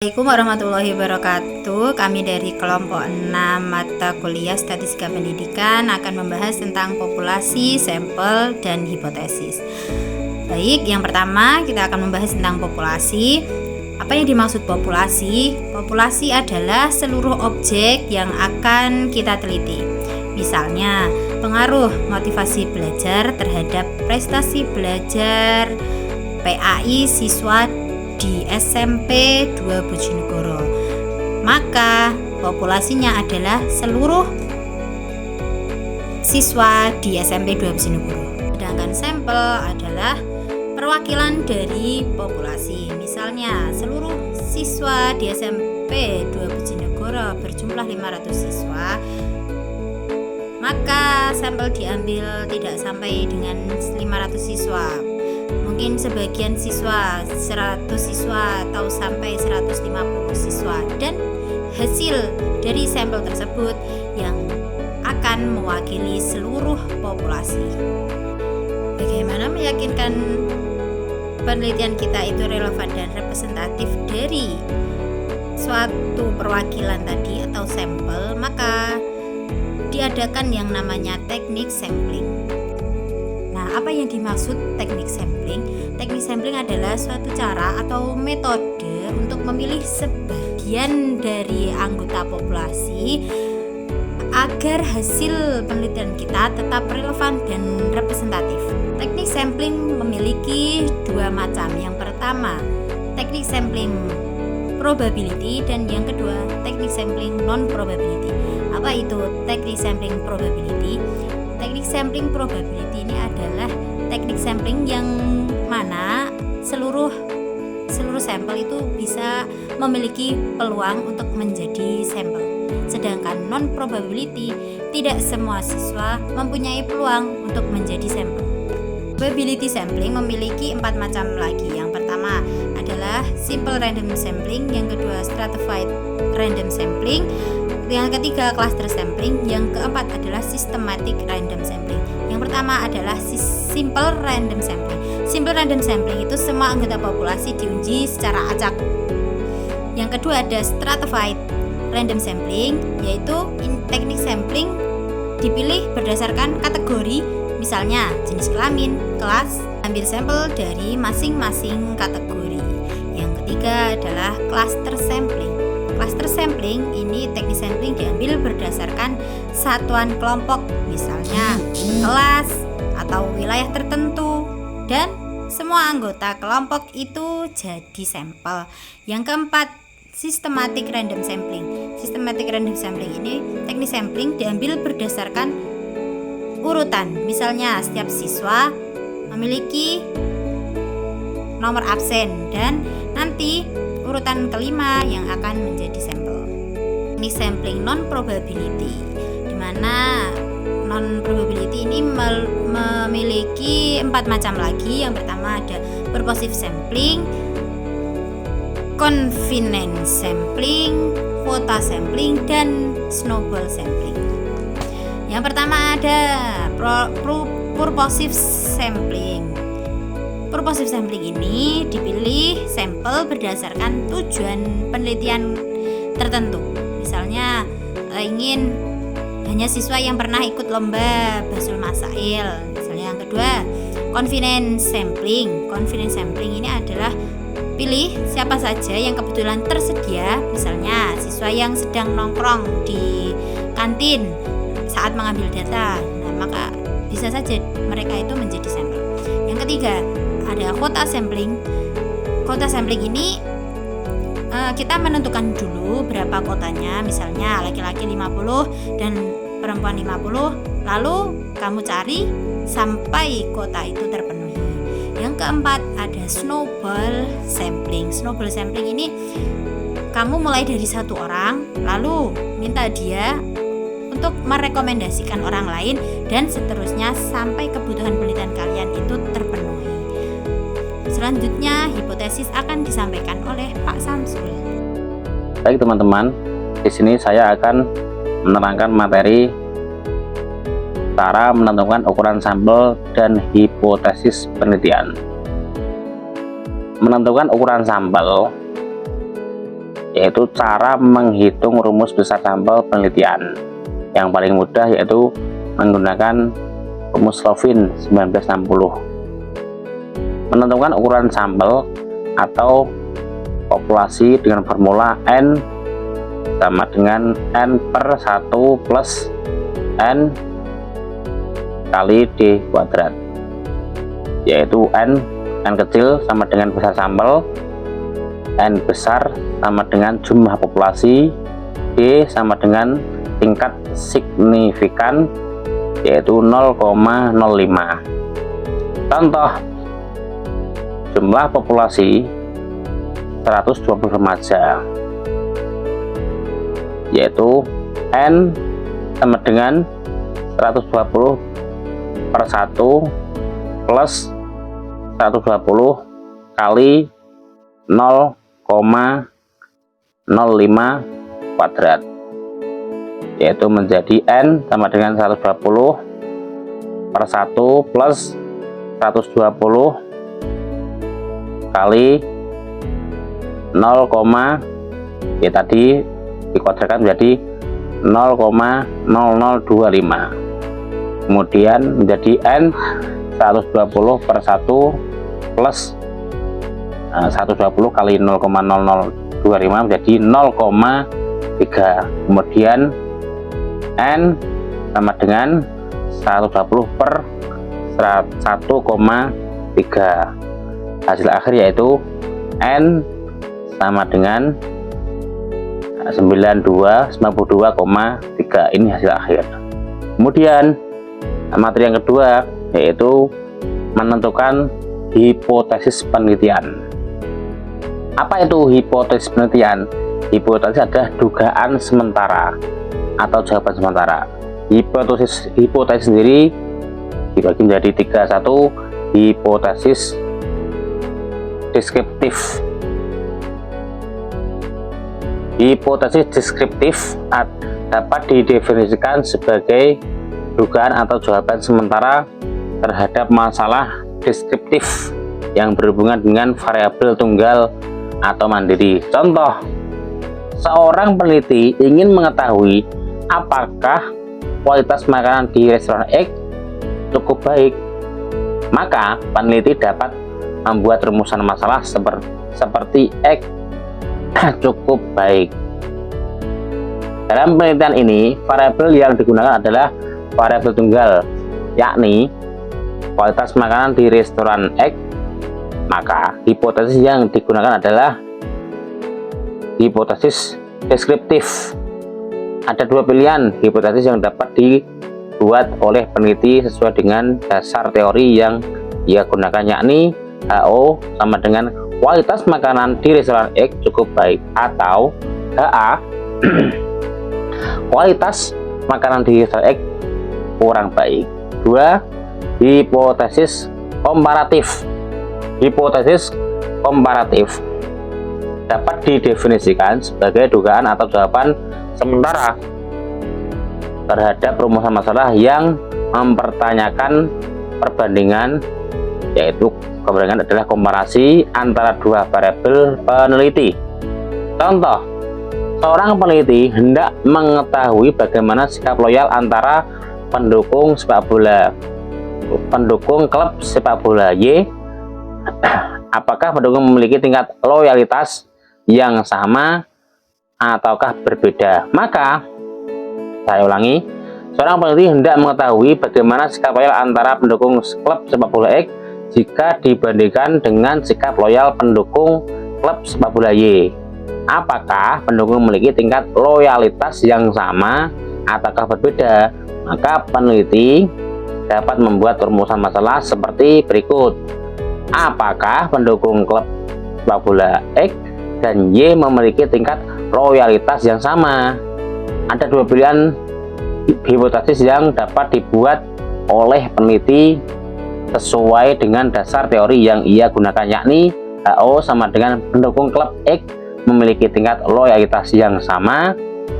Assalamualaikum warahmatullahi wabarakatuh. Kami dari kelompok 6 mata kuliah Statistika Pendidikan akan membahas tentang populasi, sampel, dan hipotesis. Baik, yang pertama kita akan membahas tentang populasi. Apa yang dimaksud populasi? Populasi adalah seluruh objek yang akan kita teliti. Misalnya, pengaruh motivasi belajar terhadap prestasi belajar PAI siswa di SMP 2 Bojonegoro. Maka populasinya adalah seluruh siswa di SMP 2 Bojonegoro. Sedangkan sampel adalah perwakilan dari populasi. Misalnya seluruh siswa di SMP 2 Bojonegoro berjumlah 500 siswa, maka sampel diambil tidak sampai dengan 500 siswa. Mungkin sebagian siswa, 100 siswa atau sampai 150 siswa, dan hasil dari sampel tersebut yang akan mewakili seluruh populasi. Bagaimana meyakinkan penelitian kita itu relevan dan representatif dari suatu perwakilan tadi atau sampel? Maka diadakan yang namanya teknik sampling. Nah, apa yang dimaksud teknik sampling? Teknik sampling adalah suatu cara atau metode untuk memilih sebagian dari anggota populasi agar hasil penelitian kita tetap relevan dan representatif. Teknik sampling memiliki dua macam. Yang pertama, teknik sampling probability, dan yang kedua, teknik sampling non-probability. Apa itu teknik sampling probability? Teknik sampling probability ini adalah teknik sampling yang mana seluruh sampel itu bisa memiliki peluang untuk menjadi sampel. Sedangkan non probability, tidak semua siswa mempunyai peluang untuk menjadi sampel. Probability sampling memiliki 4 macam lagi. Yang pertama adalah simple random sampling, yang kedua stratified random sampling, yang ketiga cluster sampling, yang keempat adalah systematic random sampling. Yang pertama adalah simple random sampling. Simple random sampling itu semua anggota populasi diuji secara acak. Yang kedua ada stratified random sampling, yaitu teknik sampling dipilih berdasarkan kategori, misalnya jenis kelamin, kelas, ambil sampel dari masing-masing kategori. Yang ketiga adalah cluster sampling. Cluster sampling ini teknik sampling diambil berdasarkan satuan kelompok, misalnya kelas atau wilayah tertentu, dan semua anggota kelompok itu jadi sampel. Yang keempat, systematic random sampling. Systematic random sampling ini teknik sampling diambil berdasarkan urutan, misalnya setiap siswa memiliki nomor absen dan nanti urutan kelima yang akan menjadi sampel. Teknik sampling non probability, di mana non probability ini memiliki 4 macam lagi. Yang pertama ada purposive sampling, confidence sampling, quota sampling, dan snowball sampling. Yang pertama ada purposive sampling. Purposive sampling ini dipilih sampel berdasarkan tujuan penelitian tertentu. Misalnya ingin hanya siswa yang pernah ikut lomba Basul Masail. Misalnya yang kedua, confidence sampling. Confidence sampling ini adalah pilih siapa saja yang kebetulan tersedia, misalnya siswa yang sedang nongkrong di kantin saat mengambil data. Nah, maka bisa saja mereka itu menjadi sampel. Yang ketiga ada quota sampling. Quota sampling ini kita menentukan dulu berapa kotanya, misalnya laki-laki 50 dan perempuan 50, lalu kamu cari sampai kota itu terpenuhi. Yang keempat ada snowball sampling. Snowball sampling ini kamu mulai dari satu orang, lalu minta dia untuk merekomendasikan orang lain, dan seterusnya sampai kebutuhan penelitian kalian itu terpenuhi. Selanjutnya hipotesis akan disampaikan oleh Pak Samsul. Baik teman-teman, di sini saya akan menerangkan materi cara menentukan ukuran sampel dan hipotesis penelitian. Menentukan ukuran sampel yaitu cara menghitung rumus besar sampel penelitian. Yang paling mudah yaitu menggunakan rumus Lovin 1960. Menentukan ukuran sampel atau populasi dengan formula N sama dengan N per 1 plus N kali D kuadrat, yaitu N kecil sama dengan besar sampel, N besar sama dengan jumlah populasi, D sama dengan tingkat signifikan yaitu 0,05. Contoh, jumlah populasi 120 remaja, yaitu N sama dengan 120 per 1 plus 120 kali 0,05 kuadrat, yaitu menjadi N sama dengan 120 per 1 plus 120 kali 0, ya tadi dikuadratkan menjadi 0,0025, kemudian menjadi N 120 per 1 plus 120 kali 0,0025 menjadi 0,3, kemudian N sama dengan 120 per 1,3. Hasil akhir yaitu N sama dengan 92,3. Ini hasil akhir. Kemudian materi yang kedua yaitu menentukan hipotesis penelitian. Apa itu hipotesis penelitian? Hipotesis adalah dugaan sementara atau jawaban sementara. Hipotesis sendiri dibagi menjadi 3. 1. Hipotesis deskriptif. Hipotesis deskriptif dapat didefinisikan sebagai dugaan atau jawaban sementara terhadap masalah deskriptif yang berhubungan dengan variabel tunggal atau mandiri. Contoh, seorang peneliti ingin mengetahui apakah kualitas makanan di restoran X cukup baik. Maka peneliti dapat membuat rumusan masalah seperti X cukup baik. Dalam penelitian ini, variabel yang digunakan adalah variabel tunggal, yakni kualitas makanan di restoran X. Maka hipotesis yang digunakan adalah hipotesis deskriptif. Ada 2 pilihan hipotesis yang dapat dibuat oleh peneliti sesuai dengan dasar teori yang ia gunakan, yakni HO sama dengan kualitas makanan di restoran X cukup baik, atau HA kualitas makanan di restoran X kurang baik. 2. Hipotesis komparatif. Hipotesis komparatif dapat didefinisikan sebagai dugaan atau jawaban sementara terhadap rumusan masalah yang mempertanyakan perbandingan, yaitu perbandingan adalah komparasi antara 2 variabel peneliti. Contoh, seorang peneliti hendak mengetahui bagaimana sikap loyal antara pendukung klub sepak bola Y. Apakah pendukung memiliki tingkat loyalitas yang sama ataukah berbeda? Maka, saya ulangi, seorang peneliti hendak mengetahui bagaimana sikap loyal antara pendukung klub sepak bola X jika dibandingkan dengan sikap loyal pendukung klub sepak bola Y. Apakah pendukung memiliki tingkat loyalitas yang sama ataukah berbeda? Maka peneliti dapat membuat rumusan masalah seperti berikut. Apakah pendukung klub sepak bola X dan Y memiliki tingkat loyalitas yang sama? Ada 2 pilihan hipotesis yang dapat dibuat oleh peneliti sesuai dengan dasar teori yang ia gunakan, yakni HO sama dengan pendukung klub X memiliki tingkat loyalitas yang sama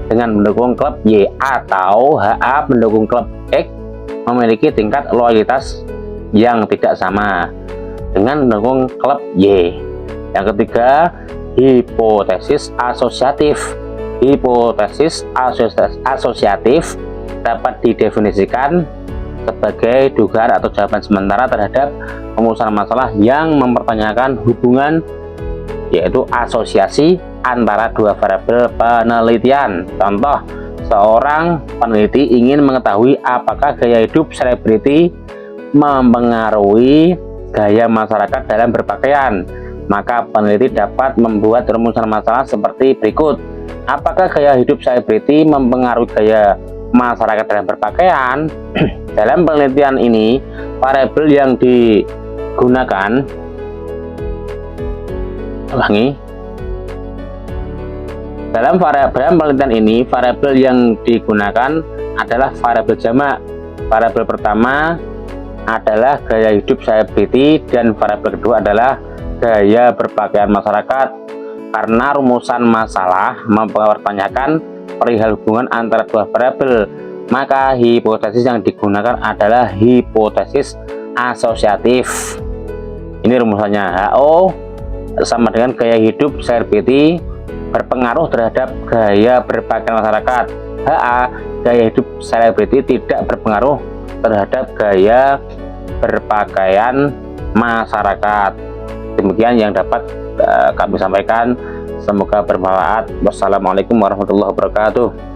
dengan pendukung klub Y, atau HA pendukung klub X memiliki tingkat loyalitas yang tidak sama dengan pendukung klub Y. Yang ketiga, hipotesis asosiatif. Hipotesis asosiatif dapat didefinisikan sebagai dugaan atau jawaban sementara terhadap perumusan masalah yang mempertanyakan hubungan, yaitu asosiasi antara dua variabel penelitian. Contoh, seorang peneliti ingin mengetahui apakah gaya hidup selebriti mempengaruhi gaya masyarakat dalam berpakaian. Maka peneliti dapat membuat rumusan masalah seperti berikut. Apakah gaya hidup selebriti mempengaruhi gaya masyarakat dalam berpakaian? Dalam penelitian ini, variabel yang digunakan dalam penelitian ini, variabel yang digunakan adalah variabel jamak. Variabel pertama adalah gaya hidup selebriti dan variabel kedua adalah gaya berpakaian masyarakat. Karena rumusan masalah mempertanyakan perihal hubungan antara dua variabel, maka hipotesis yang digunakan adalah hipotesis asosiatif. Ini rumusannya. HO sama dengan gaya hidup selebriti berpengaruh terhadap gaya berpakaian masyarakat. HA, gaya hidup selebriti tidak berpengaruh terhadap gaya berpakaian masyarakat. Demikian yang dapat kami sampaikan, semoga bermanfaat. Wassalamualaikum warahmatullahi wabarakatuh.